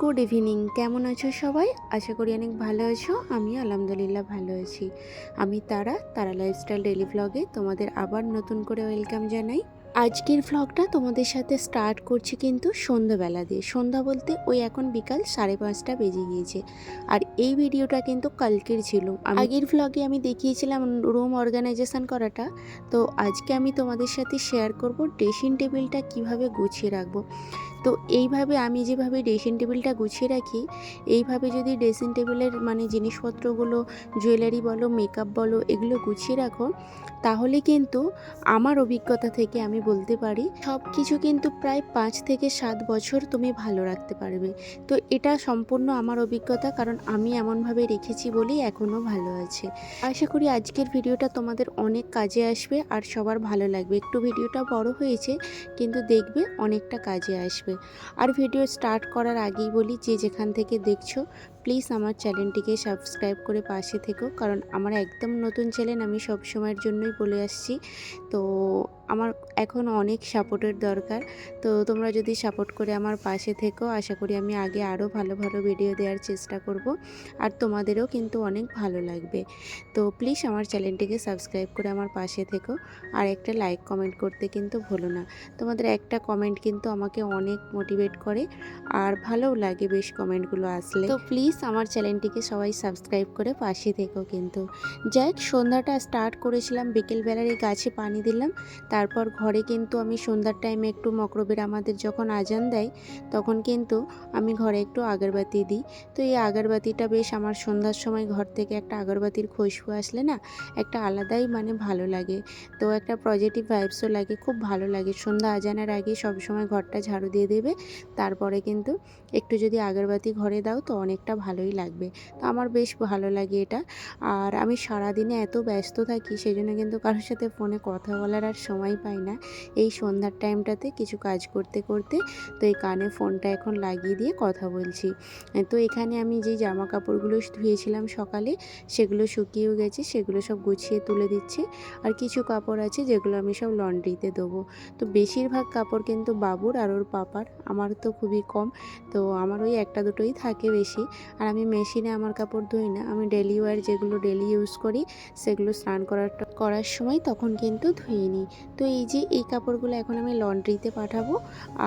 Good evening. কেমন আছো সবাই? আশা করি অনেক ভালো আছো। আমি আলহামদুলিল্লাহ ভালো আছি। আমি তারা লাইফস্টাইল ডেইলি ভ্লগে তোমাদের আবার নতুন করে ওয়েলকাম জানাই। আজকের ভ্লগটা তোমাদের সাথে স্টার্ট করছি কিন্তু সন্ধ্যাবেলা দিয়ে। সন্ধ্যা বলতে ওই এখন বিকাল 5:30 বেজে গিয়েছে। আর এই ভিডিওটা কিন্তু কালকের ছিল। আগের ভ্লগে আমি দেখিয়েছিলাম রুম অর্গানাইজেশন করাটা। তো আজকে আমি তোমাদের সাথে শেয়ার করব ড্রেসিং টেবিলটা কিভাবে গুছিয়ে রাখবো। তো এইভাবে আমি যেভাবে ড্রেসিং টেবিলটা গুছিয়ে রাখি, এইভাবে যদি ড্রেসিং টেবিলের জিনিসপত্রগুলো, জুয়েলারি বলো, মেকআপ বলো, এগুলো গুছিয়ে রাখো, তাহলে কিন্তু আমার অভিজ্ঞতা থেকে আমি বলতে পারি সব কিছু কিন্তু প্রায় 5 থেকে 7 বছর তুমি ভালো রাখতে পারবে। তো এটা সম্পূর্ণ আমার অভিজ্ঞতা, কারণ আমি এমনভাবে রেখেছি বলেই এখনও ভালো আছে। আশা করি আজকের ভিডিওটা তোমাদের অনেক কাজে আসবে আর সবার ভালো লাগবে। একটু ভিডিওটা বড় হয়েছে, কিন্তু দেখবে অনেকটা কাজে আসবে। আর ভিডিও স্টার্ট করার আগেই বলি, যে যেখান থেকে দেখছো প্লিজ আমার চ্যানেলটিকে সাবস্ক্রাইব করে পাশে থেকো, কারণ আমার একদম নতুন চ্যানেল, আমি সব সময়ের জন্যই বলে আসছি। তো আমার এখন অনেক সাপোর্টের দরকার। তো তোমরা যদি সাপোর্ট করে আমার পাশে থেকো, আশা করি আমি আগে আরও ভালো ভালো ভিডিও দেওয়ার চেষ্টা করব, আর তোমাদেরও কিন্তু অনেক ভালো লাগবে। তো প্লিজ আমার চ্যানেলটিকে সাবস্ক্রাইব করে আমার পাশে থেকো, আর একটা লাইক কমেন্ট করতে কিন্তু ভুলো না। তোমাদের একটা কমেন্ট কিন্তু আমাকে অনেক মোটিভেট করে, আর ভালোও লাগে বেশ কমেন্টগুলো আসলে। তো প্লিজ আমার চ্যানেলটিকে সবাই সাবস্ক্রাইব করে পাশে থেকো কিন্তু। যাই, সন্ধ্যাটা স্টার্ট করেছিলাম বিকেলবেলার, এই গাছে পানি দিলাম। তারপর ঘরে কিন্তু আমি সন্ধ্যার টাইমে একটু মকরবের আমাদের যখন আজান দেয়, তখন কিন্তু আমি ঘরে একটু আগরবাতি দিই। তো এই আগরবাতিটা বেশ আমার সন্ধ্যার সময় ঘর থেকে একটা আগরবাতির খুশবু আসলে না, একটা আলাদাই ভালো লাগে। তো একটা পজিটিভ ভাইবসও লাগে, খুব ভালো লাগে। সন্ধ্যা আজানের আগে সবসময় ঘরটা ঝাড়ু দিয়ে দেবে, তারপরে কিন্তু একটু যদি আগরবাতি ঘরে দাও তো অনেকটা ভালোই লাগবে। তো আমার বেশ ভালো লাগে এটা। আর আমি সারাদিনে এত ব্যস্ত থাকি, সেই জন্য কিন্তু কারোর সাথে ফোনে কথা বলার আর সময় পাই না। এই সন্ধ্যার টাইমটাতে কিছু কাজ করতে করতে তো এই কানে ফোনটা এখন লাগিয়ে দিয়ে কথা বলছি। তো এখানে আমি যে জামা কাপড়গুলো ধুয়েছিলাম সকালে, সেগুলো শুকিয়েও গেছে, সেগুলো সব গুছিয়ে তুলে দিচ্ছি। আর কিছু কাপড় আছে যেগুলো আমি সব লন্ড্রিতে দেবো। তো বেশিরভাগ কাপড় কিন্তু বাবুর আর ওর পাপার, আমার তো খুবই কম। তো আমার ওই একটা দুটোই থাকে বেশি। আর আমি মেশিনে আমার কাপড় ধুই না, আমি ডেলি ওয়্যার যেগুলো ডেলি ইউজ করি সেগুলো স্নান করার সময় তখন কিন্তু ধুয়ে নিই। তো এই যে এই কাপড়গুলো এখন আমি লন্ড্রিতে পাঠাবো,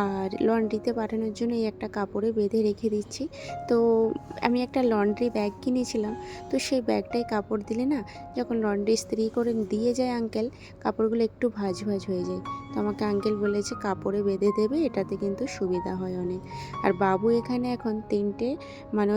আর লন্ড্রিতে পাঠানোর জন্য এই একটা কাপড়ে বেঁধে রেখে দিচ্ছি। তো আমি একটা লন্ড্রি ব্যাগ কিনেছিলাম, তো সেই ব্যাগটায় কাপড় দিলে না, যখন লন্ড্রি ইস্ত্রি করে দিয়ে যায় আঙ্কেল, কাপড়গুলো একটু ভাঁজ ভাঁজ হয়ে যায়। তো আমাকে আঙ্কেল বলেছে কাপড়ে বেঁধে দেবে, এটাতে কিন্তু সুবিধা হয় অনেক। আর বাবু এখানে এখন 3টে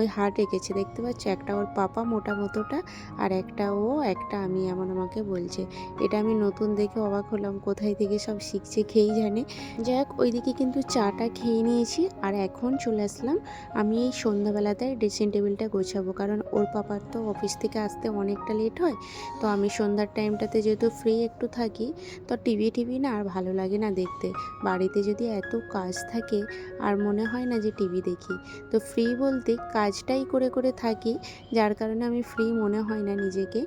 ওই হার্ট এঁকেছে, দেখতে পাচ্ছ, একটা ওর পাপা মোটা মতোটা, আর একটা ও, একটা আমি, এমন আমাকে বলছে। এটা আমি নতুন দেখে অবাক হলাম, কোথায় থেকে সব শিখছে খেয়েই জানে। যাই হোক, ওইদিকে কিন্তু চাটা খেয়ে নিয়েছি, আর এখন চলে আসলাম আমি এই সন্ধ্যাবেলাতে ড্রেসিং টেবিলটা গোছাবো, কারণ ওর পাপার তো অফিস থেকে আসতে অনেকটা লেট হয়। তো আমি সন্ধ্যার টাইমটাতে যেহেতু ফ্রি একটু থাকি, তো টিভি না আর ভালো লাগে না দেখতে। বাড়িতে যদি এত কাজ থাকে আর মনে হয় না যে টিভি দেখি। তো ফ্রি বলতে কাজটাই করে করে থাকি, যার কারণে আমি ফ্রি মনে হয় না নিজেকে।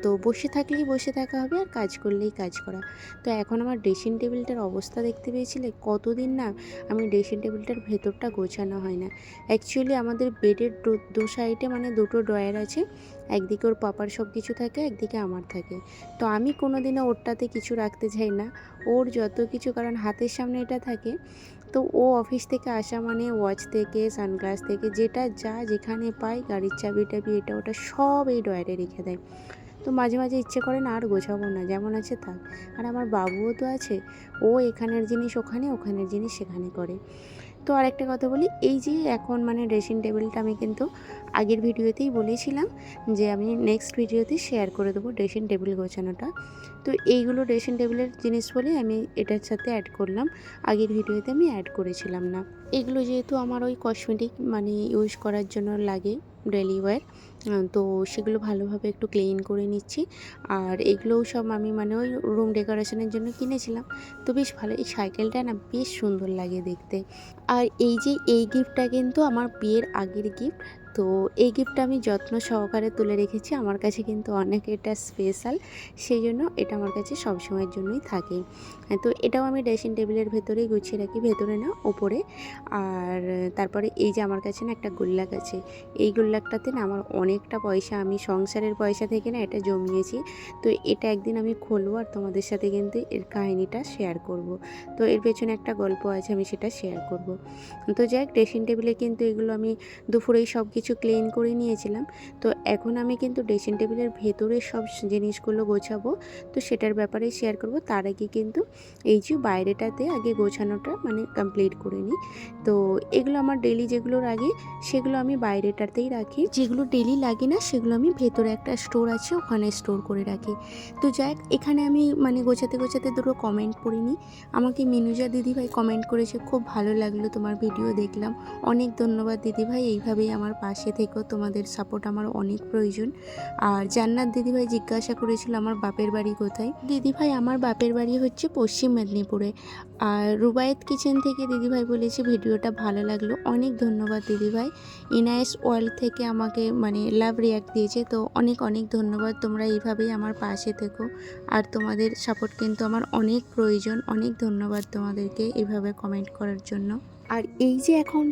তো বসে থাকলেই বসে থাকা হবে, আর কাজ করলেই কাজ করা। তো এখন আমার ড্রেসিং টেবিলটার অবস্থা দেখতে পেয়েছিলে, কতদিন না আমি ড্রেসিং টেবিলটার ভেতরটা গোছানো হয় না। অ্যাকচুয়ালি আমাদের বেডের দু সাইডে দুটো ড্রয়ার আছে, একদিকে ওর পাপার সব কিছু থাকে, একদিকে আমার থাকে। তো আমি কোনো দিনও ওরটাতে কিছু রাখতে চাই না, ওর যত কিছু, কারণ হাতের সামনে এটা থাকে। তো ও অফিস থেকে আসা ওয়াচ থেকে সানগ্লাস থেকে যেটা যা যেখানে পায়, গাড়ির চাবি টাবি এটা ওটা সব এই ড্রয়ারে রেখে দেয়। তো মাঝে মাঝে ইচ্ছে করে না আর গোছাবো না, যেমন আছে থাক। আর আমার বাবুও তো আছে, ও এখানের জিনিস ওখানে, ওখানের জিনিস সেখানে করে। তো আরেকটা কথা বলি, এই যে এখন ড্রেসিং টেবিলটা আমি কিন্তু আগের ভিডিওতেই বলেছিলাম যে আমি নেক্সট ভিডিওতে শেয়ার করে দেবো ড্রেসিং টেবিল গোছানোটা। তো এইগুলো ড্রেসিং টেবিলের জিনিস বলে আমি এটার সাথে অ্যাড করলাম, আগের ভিডিওতে আমি অ্যাড করেছিলাম না। এগুলো যেহেতু আমার ওই কসমেটিক ইউজ করার জন্য লাগে, ডেলি ওয়্যার, তো সেগুলো ভালোভাবে একটু ক্লিন করে নিচ্ছি। আর এগুলোও সব আমি ওই রুম ডেকোরেশনের জন্য কিনেছিলাম। তো বেশ ভালো, এই সাইকেলটা না বেশ সুন্দর লাগে দেখতে। আর এই যে এই গিফটটা কিন্তু আমার বিয়ের আগের গিফট। তো তো এই গিফটটা আমি যত্ন সহকারে তুলে রেখেছি, আমার কাছে কিন্তু অনেক এটা স্পেশাল, সেই জন্য এটা আমার কাছে সবসময়ের জন্যই থাকে। তো এটাও আমি ড্রেসিং টেবিলের ভেতরেই গুছিয়ে রাখি, ভেতরে না ওপরে। আর তারপরে এই যে আমার কাছে না একটা গুল্লাক আছে, এই গুল্লাকটাতে না আমার অনেকটা পয়সা, আমি সংসারের পয়সা থেকে না এটা জমিয়েছি। তো এটা একদিন আমি খুলবো আর তোমাদের সাথে কিন্তু এর কাহিনিটা শেয়ার করব। তো এর পেছনে একটা গল্প আছে, আমি সেটা শেয়ার করব। তো যাই হোক, ড্রেসিং টেবিলে কিন্তু এগুলো আমি দুপুরেই সব কিছু ক্লিন করে নিয়েছিলাম। তো এখন আমি কিন্তু ড্রেসিং টেবিলের ভেতরে সব জিনিসগুলো গোছাবো, তো সেটার ব্যাপারে শেয়ার করব। তার আগে কিন্তু এই যে বাইরেটাতে আগে গোছানোটা মানে কমপ্লিট করে নিই। তো এগুলো আমার ডেলি যেগুলোর আগে সেগুলো আমি বাইরেটাতেই রাখি, যেগুলো ডেলি লাগে না সেগুলো আমি ভেতরে একটা স্টোর আছে ওখানে স্টোর করে রাখি। তো যাই হোক, এখানে আমি মানে গোছাতে গোছাতে দুটো কমেন্ট পড়ে নিই। আমাকে মিনুজা দিদিভাই কমেন্ট করেছে, খুব ভালো লাগলো তোমার ভিডিও দেখলাম, অনেক ধন্যবাদ দিদিভাই, এইভাবেই আমার পাশে থেকো, তোমাদের সাপোর্ট আমার অনেক প্রয়োজন। আর জান্নাত দিদিভাই জিজ্ঞাসা করেছিল আমার বাপের বাড়ি কোথায়। দিদিভাই আমার বাপের বাড়ি হচ্ছে পশ্চিম মেদিনীপুরে। আর রুবায়েত কিচেন থেকে দিদিভাই বলেছে ভিডিওটা ভালো লাগলো, অনেক ধন্যবাদ দিদিভাই। ইনায়েস ওয়ার্ল্ড থেকে আমাকে মানে লাভ রিয়াক্ট দিয়েছে, তো অনেক অনেক ধন্যবাদ। তোমরা এইভাবেই আমার পাশে থেকো, আর তোমাদের সাপোর্ট কিন্তু আমার অনেক প্রয়োজন। অনেক ধন্যবাদ তোমাদেরকে এইভাবে কমেন্ট করার জন্য। আর এই যে এখন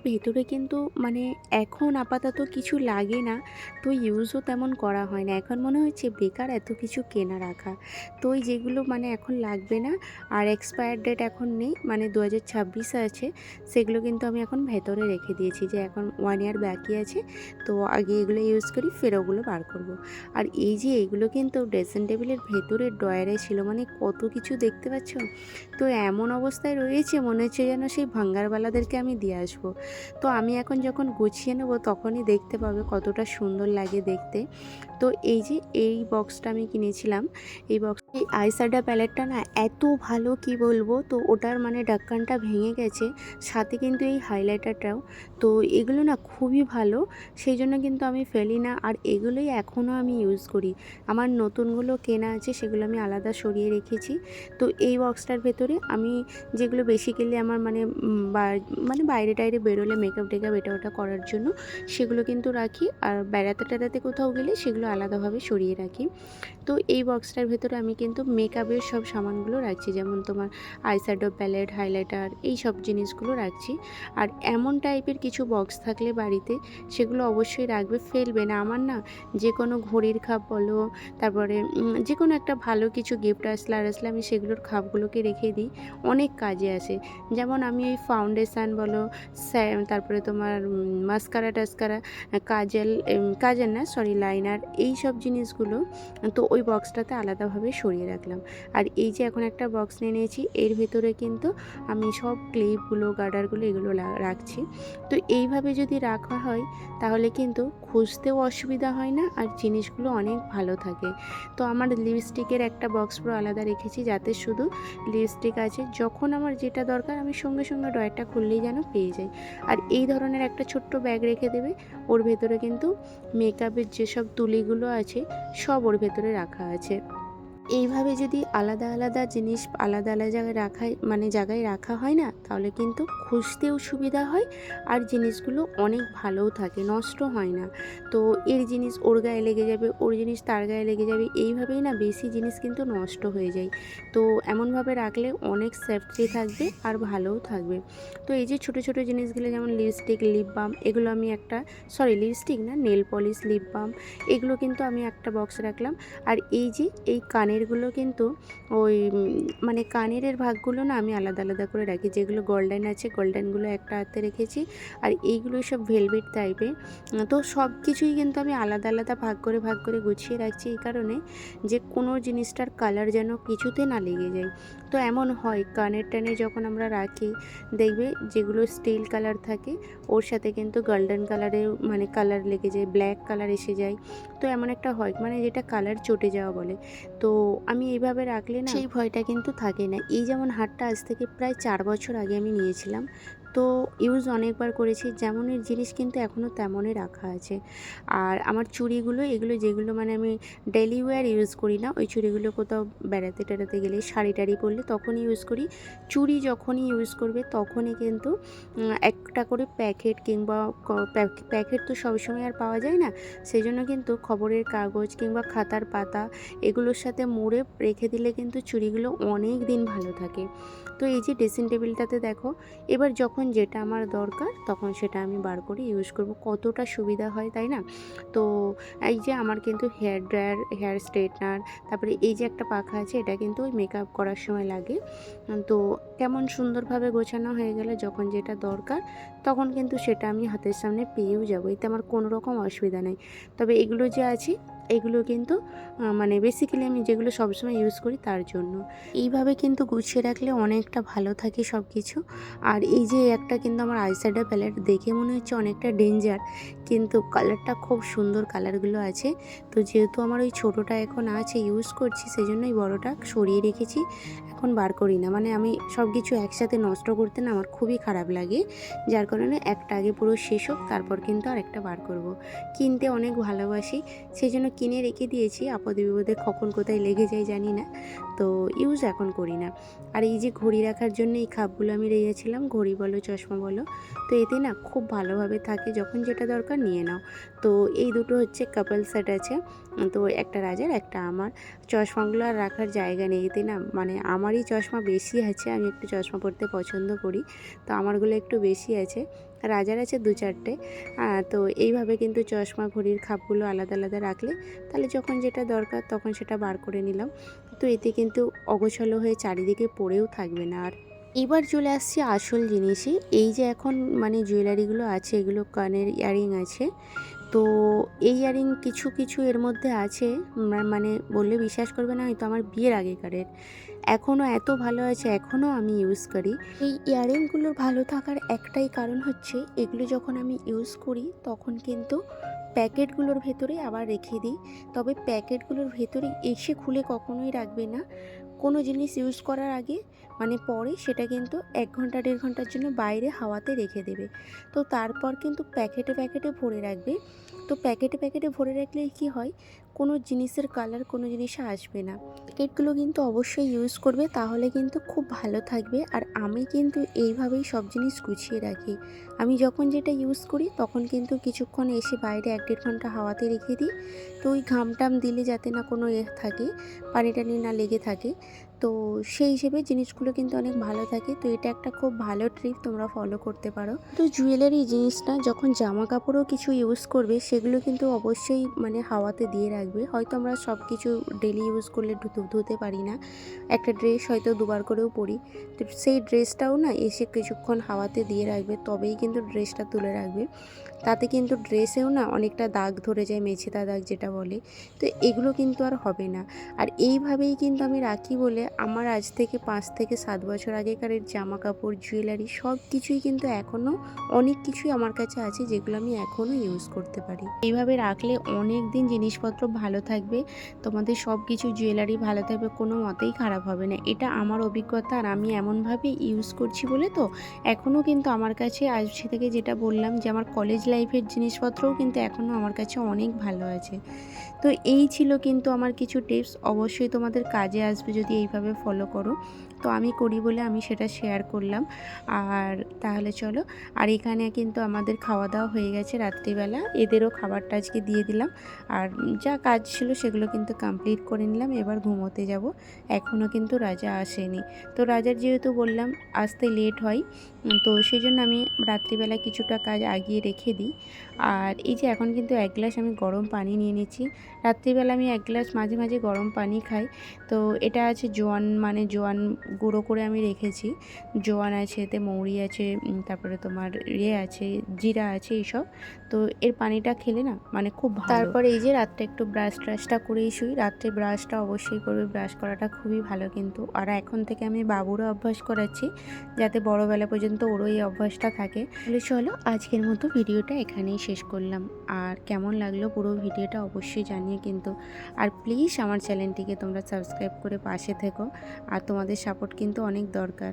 ভেতরে কিন্তু মানে এখন আপাতত কিছু লাগে না, তো ইউজও তেমন করা হয় না। এখন মনে হচ্ছে বেকার এত কিছু কেনা রাখা। তো ওই যেগুলো মানে এখন লাগবে না আর এক্সপায়ার ডেট এখন নেই, মানে 2026 আছে, সেগুলো কিন্তু আমি এখন ভেতরে রেখে দিয়েছি, যে এখন 1 ইয়ার বাকি আছে, তো আগে এগুলো ইউজ করি, ফের ওগুলো বার করব। আর এই যে এইগুলো কিন্তু ড্রেসিং টেবিলের ভেতরের ড্রয়ারে ছিল, মানে কত কিছু দেখতে পাচ্ছ। তো এমন অবস্থায় রয়েছে মনে হচ্ছে যেন সেই ভাঙ্গারওয়ালাদেরকে আমি দিয়ে আসবো। তো আমি এখন যখন গুছিয়ে নেব তখনই দেখতে পাবে কতটা সুন্দর লাগে দেখতে। তো এই যে এই বক্সটা আমি কিনেছিলাম, এই আইশ্যাডো প্যালেটটা না এত ভালো কি বলবো। তো ওটার মানে ঢাক্কানটা ভেঙে গেছে, সাথে কিন্তু এই হাইলাইটারটাও। তো এগুলো না খুবই ভালো, সেই জন্য কিন্তু আমি ফেলি না, আর এগুলোই এখনও আমি ইউজ করি। আমার নতুনগুলো কেনা আছে, সেগুলো আমি আলাদা সরিয়ে রেখেছি। তো এই বক্সটার ভেতরে আমি যেগুলো বেসিক্যালি আমার মানে বাইরে টাইরে বেরোলে মেকআপ টেকআপ এটা ওটা করার জন্য সেগুলো কিন্তু রাখি, আর বেড়াতে টেড়াতে কোথাও গেলে সেগুলো আলাদাভাবে সরিয়ে রাখি। তো এই বক্সটার ভেতরে আমি কিন্তু মেকআপের সব সামানগুলো রাখছি, যেমন তোমার আইশ্যাডো প্যালেট, হাইলাইটার, এই সব জিনিসগুলো রাখছি। আর এমন টাইপের কিছু বক্স থাকলে বাড়িতে সেগুলো অবশ্যই রাখবে, ফেলবে না। আমার না যে কোনো ঘড়ির খাপ বলো, তারপরে যে কোনো একটা ভালো কিছু গিফট আসলে আমি সেগুলোর খাপগুলোকে রেখে দিই, অনেক কাজে আসে। যেমন আমি এই ফাউন্ডেশান বলো, তারপরে তোমার মাস্কারা টাস্কারা, কাজেল না সরি লাইনার, এই সব জিনিসগুলো তো ওই বক্সটাতে আলাদাভাবে সরিয়ে রাখলাম। আর এই যে এখন একটা বক্স নিয়ে নিয়েছি, এর ভেতরে কিন্তু আমি সব ক্লিপগুলো, গার্ডারগুলো এগুলো রাখছি। তো এইভাবে যদি রাখা হয় তাহলে কিন্তু খুঁজতেও অসুবিধা হয় না, আর জিনিসগুলো অনেক ভালো থাকে। তো আমার লিপস্টিকের একটা বক্স পুরো আলাদা রেখেছি, যাতে শুধু লিপস্টিক আছে, যখন আমার যেটা দরকার আমি সঙ্গে সঙ্গে ড্রয়ারটা খুললেই যেন পেয়ে যাই। আর এই ধরনের একটা ছোট্ট ব্যাগ রেখে দেবে, ওর ভেতরে কিন্তু মেকআপের যেসব তুলিগুলো আছে সব ওর ভেতরে রাখা আছে। এইভাবে যদি আলাদা আলাদা জিনিস আলাদা আলাদা জায়গায় রাখা হয় না, তাহলে কিন্তু খুঁজতেও সুবিধা হয়, আর জিনিসগুলো অনেক ভালোও থাকে, নষ্ট হয় না। তো এর জিনিস ওর গায়ে লেগে যাবে, ওর জিনিস তার গায়ে লেগে যাবে, এইভাবেই না বেশি জিনিস কিন্তু নষ্ট হয়ে যায়। তো এমনভাবে রাখলে অনেক সেফটি থাকবে আর ভালোও থাকবে। তো এই যে ছোটো ছোটো জিনিসগুলো, যেমন লিপস্টিক, লিপ বাম, এগুলো আমি লিপস্টিক না, নেল পলিশ, লিপ বাম, এগুলো কিন্তু আমি একটা বক্সে রাখলাম। আর এই যে এই কানেরগুলো কিন্তু ওই মানে কানেরের ভাগগুলো না আমি আলাদা আলাদা করে রাখি, যেগুলো গোল্ডেন আছে গোল্ডেনগুলো একটা হাতে রেখেছি, আর এইগুলো সব ভেলভেট টাইপের। তো সব কিছুই কিন্তু আমি আলাদা আলাদা ভাগ করে গুছিয়ে রাখছি, এই কারণে যে কোনো জিনিসটার কালার যেন কিছুতে না লেগে যায়। তো এমন হয় কানের টানে যখন আমরা রাখি, দেখবে যেগুলো স্টিল কালার থাকে ওর সাথে কিন্তু গোল্ডেন কালারের মানে কালার লেগে যায়, ব্ল্যাক কালার এসে যায়। তো এমন একটা হয় মানে যেটা কালার চটে যাওয়া বলে। তো আমি এইভাবে রাখলে না সেই ভয়টা কিন্তু থাকে না। এই যেমন হারটা আজ থেকে প্রায় 4 বছর আগে আমি নিয়েছিলাম, তো ইউজ অনেকবার করেছি, যেমনের জিনিস কিন্তু এখনও তেমনই রাখা আছে। আর আমার চুড়িগুলো, এগুলো যেগুলো মানে আমি ডেলি ওয়্যার ইউজ করি না, ওই চুড়িগুলো কোথাও বেড়াতে টেড়াতে গেলে, শাড়ি টাড়ি পরলে তখনই ইউজ করি। চুড়ি যখনই ইউজ করবে তখনই কিন্তু একটা করে প্যাকেট কিংবা প্যাকেট তো সবসময় আর পাওয়া যায় না, সেই জন্য কিন্তু খবরের কাগজ কিংবা খাতার পাতা এগুলোর সাথে মুড়ে রেখে দিলে কিন্তু চুড়িগুলো অনেক দিন ভালো থাকে। তো এই যে ড্রেসিং টেবিলটাতে দেখো, এবার যখন যেটা আমার দরকার তখন সেটা আমি বার করে ইউজ করব, কতটা সুবিধা হয় তাই না। তো এই যে আমার কিন্তু হেয়ার ড্রায়ার, হেয়ার স্ট্রেটনার, তারপরে এই যে একটা পাখা আছে, এটা কিন্তু ওই মেকআপ করার সময় লাগে। তো কেমন সুন্দরভাবে গোছানো হয়ে গেলে যখন যেটা দরকার তখন কিন্তু সেটা আমি হাতের সামনে পেয়েও যাবো, এতে আমার কোনো রকম অসুবিধা নেই। তবে এগুলো যে আছে এগুলো কিন্তু মানে বেসিক্যালি আমি যেগুলো সবসময় ইউজ করি তার জন্য। এইভাবে কিন্তু গুছিয়ে রাখলে অনেকটা ভালো থাকে সব কিছু। আর এই যে একটা কিন্তু আমার আইশ্যাডো প্যালেট, দেখে মনে হচ্ছে অনেকটা ডেঞ্জার, কিন্তু কালারটা খুব সুন্দর, কালারগুলো আছে। তো যেহেতু আমার ওই ছোটোটা এখন আছে ইউজ করছি, সেই জন্য এই বড়োটা সরিয়ে রেখেছি, এখন বার করি না। মানে আমি সব কিছু একসাথে নষ্ট করতে না আমার খুবই খারাপ লাগে, যার কারণে একটা আগে পুরো শেষ হোক তারপর কিন্তু আর একটা বার করব। কিনতে অনেক ভালোবাসি, সেই জন্য কিনে রেখে দিয়েছি, আপদে বিপদে কখন কোথায় লেগে যায় জানি না, তো ইউজ এখন করি না। আর এই যে ঘড়ি রাখার জন্য এই খাপগুলো আমি রেখেছিলাম, ঘড়ি বলো চশমা বলো, তো এতে না খুব ভালোভাবে থাকে, যখন যেটা দরকার নিয়ে নাও। তো এই দুটো হচ্ছে কাপল সেট আছে, তো একটা রাজার একটা আমার। চশমাগুলো আর রাখার জায়গা নেই, এতে না মানে আমারই চশমা বেশি আছে, আমি একটু চশমা পরতে পছন্দ করি, তো আমারগুলো একটু বেশি আছে, রাজার আছে 2-4টে। তো এইভাবে কিন্তু চশমা ঘড়ির খাপগুলো আলাদা আলাদা রাখলে তাহলে যখন যেটা দরকার তখন সেটা বার করে নিলাম, তো এতে কিন্তু অগোছালো হয়ে চারিদিকে পড়েও থাকবে না। আর এবার চলে আসছি আসল জিনিসে, এই যে এখন মানে জুয়েলারিগুলো আছে, এগুলো কানের ইয়ারিং আছে। তো এই ইয়ারিং কিছু কিছু এর মধ্যে আছে, মানে বললে বিশ্বাস করবে না, হয়তো আমার বিয়ের আগেকারের, এখনও এত ভালো আছে, এখনও আমি ইউজ করি। এই ইয়াররিংগুলো ভালো থাকার একটাই কারণ হচ্ছে, এগুলো যখন আমি ইউজ করি তখন কিন্তু প্যাকেটগুলোর ভেতরে আবার রেখে দিই। তবে প্যাকেটগুলোর ভেতরে এসে খুলে কখনোই রাখবে না, কোনো জিনিস ইউজ করার আগে মানে পরে সেটা কিন্তু 1 ঘন্টা 1.5 ঘন্টার জন্য বাইরে হাওয়াতে রেখে দেবে। তো তারপর কিন্তু প্যাকেটে প্যাকেটে ভরে রাখবে। তো প্যাকেটে প্যাকেটে ভরে রাখলে কি হয়, কোনো জিনিসের কালার কোনো জিনিসে আসবে না। প্যাকেটগুলো কিন্তু অবশ্যই ইউজ করবে, তাহলে কিন্তু খুব ভালো থাকবে। আর আমি কিন্তু এইভাবেই সব জিনিস গুছিয়ে রাখি, আমি যখন যেটা ইউজ করি তখন কিন্তু কিছুক্ষণ এসে বাইরে 1-1.5 ঘন্টা হাওয়াতে রেখে দিই। তো ওই ঘাম টাম দিলে যাতে না কোনো থাকে, পানি টানি না লেগে থাকে, তো সেই হিসেবে জিনিসগুলো কিন্তু অনেক ভালো থাকে। তো এটা একটা খুব ভালো ট্রিক, তোমরা ফলো করতে পারো। তো জুয়েলারি জিনিসটা যখন জামা কাপড়ও কিছু ইউজ করবে সেগুলো কিন্তু অবশ্যই মানে হাওয়াতে দিয়ে রাখবে। হয়তো আমরা সব কিছু ডেলি ইউজ করলে ধুতে পারি না, একটা ড্রেস হয়তো 2বার করেও পরি, তো সেই ড্রেসটাও না এসে কিছুক্ষণ হাওয়াতে দিয়ে রাখবে, তবেই কিন্তু ড্রেসটা তুলে রাখবে। তাতে কিন্তু ড্রেসেও না অনেকটা দাগ ধরে যায়, মেছেদা দাগ যেটা বলে, তো এগুলো কিন্তু আর হবে না। আর এইভাবেই কিন্তু আমি রাখি বলে আমার আজ থেকে 5 থেকে 7 বছর আগেকারের জামা কাপড়, জুয়েলারি সব কিছুই কিন্তু এখনও অনেক কিছুই আমার কাছে আছে, যেগুলো আমি এখনও ইউজ করতে পারি। এইভাবে রাখলে অনেক দিন জিনিসপত্র ভালো থাকবে, তোমাদের সব কিছু জুয়েলারি ভালো থাকবে, কোনো মতেই খারাপ হবে না। এটা আমার অভিজ্ঞতা, আর আমি এমনভাবে ইউজ করছি বলে তো এখনও কিন্তু আমার কাছে আজ থেকে, যেটা বললাম যে আমার কলেজ লাইফের জিনিসপত্রও কিন্তু এখনও আমার কাছে অনেক ভালো আছে। তো এই ছিল কিন্তু আমার কিছু টিপস, অবশ্যই তোমাদের কাজে আসবে যদি এইভাবে ফলো করো। তো আমি করি বলে আমি সেটা শেয়ার করলাম। আর তাহলে চলো, আর এখানে কিন্তু আমাদের খাওয়া দাওয়া হয়ে গেছে রাত্রিবেলা, এদেরও খাবারটা আজকে দিয়ে দিলাম। আর যা কাজ ছিল সেগুলো কিন্তু কমপ্লিট করে নিলাম, এবার ঘুমোতে যাব। এখনও কিন্তু রাজা আসেনি, তো রাজার যেহেতু বললাম আসতে লেট হয়, তো সেই জন্য আমি রাত্রিবেলা কিছুটা কাজ আগিয়ে রেখে দিই। আর এই যে এখন কিন্তু 1 গ্লাস আমি গরম পানি নিয়ে নিচ্ছি, রাত্রিবেলা আমি 1 গ্লাস মাঝে মাঝে গরম পানি খাই। তো এটা আছে জোয়ান, মানে জোয়ান গুঁড়ো করে আমি রেখেছি, জোয়ান আছে, এতে মৌরি আছে, তারপরে তোমার আছে, জিরা আছে, এইসব। তো এর পানিটা খেলে না মানে খুব ভালো। তারপর এই যে রাত্রে একটু ট্রাশটা করেই শুই, রাত্রে ব্রাশটা অবশ্যই করবে, ব্রাশ করাটা খুবই ভালো কিন্তু। আর এখন থেকে আমি বাবুরও অভ্যাস করাচ্ছি, যাতে বড়বেলা পর্যন্ত ওরও এই অভ্যাসটা থাকে। তাহলে চলো আজকের মতো ভিডিওটা এখানেই শেষ করলাম। আর কেমন লাগলো পুরো ভিডিওটা অবশ্যই জানিয়ে কিন্তু। আর প্লিজ আমার চ্যানেলটিকে তোমরা সাবস্ক্রাইব করে পাশে থেকো, আর তোমাদের সাপোর্ট কিন্তু অনেক দরকার।